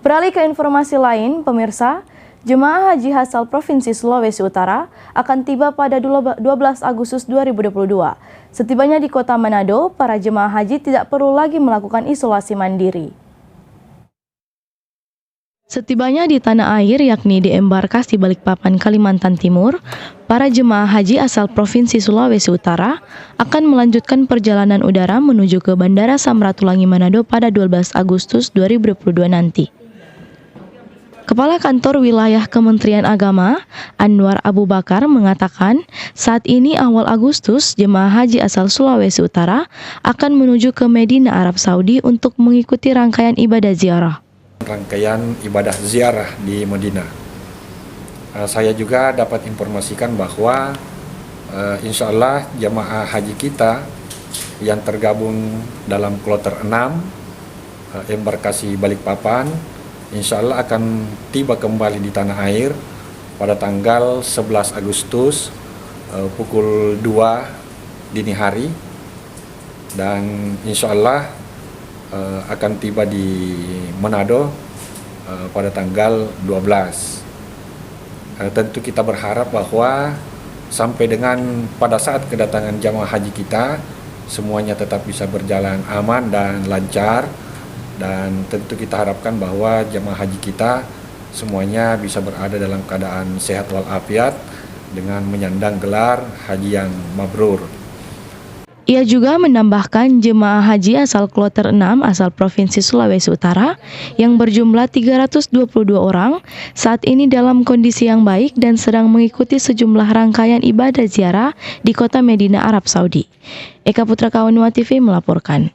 Beralih ke informasi lain, pemirsa, jemaah haji asal Provinsi Sulawesi Utara akan tiba pada 12 Agustus 2022. Setibanya di kota Manado, para jemaah haji tidak perlu lagi melakukan isolasi mandiri. Setibanya di tanah air, yakni di embarkasi Balikpapan, Kalimantan Timur, para jemaah haji asal Provinsi Sulawesi Utara akan melanjutkan perjalanan udara menuju ke Bandara Samratulangi Manado pada 12 Agustus 2022 nanti. Kepala Kantor Wilayah Kementerian Agama, Anwar Abu Bakar, mengatakan saat ini awal Agustus, jemaah haji asal Sulawesi Utara akan menuju ke Medina, Arab Saudi untuk mengikuti rangkaian ibadah ziarah. Rangkaian ibadah ziarah di Medina. Saya juga dapat informasikan bahwa insya Allah jemaah haji kita yang tergabung dalam kloter 6 embarkasi Balikpapan insya Allah akan tiba kembali di tanah air pada tanggal 11 Agustus pukul 2 dini hari, dan insya Allah akan tiba di Manado pada tanggal 12. Tentu kita berharap bahwa sampai dengan pada saat kedatangan jamaah haji kita semuanya tetap bisa berjalan aman dan lancar. Dan tentu kita harapkan bahwa jemaah haji kita semuanya bisa berada dalam keadaan sehat walafiat dengan menyandang gelar haji yang mabrur. Ia juga menambahkan jemaah haji asal kloter 6 asal Provinsi Sulawesi Utara yang berjumlah 322 orang saat ini dalam kondisi yang baik dan sedang mengikuti sejumlah rangkaian ibadah ziarah di kota Medina, Arab Saudi. Eka Putra Kawanua TV melaporkan.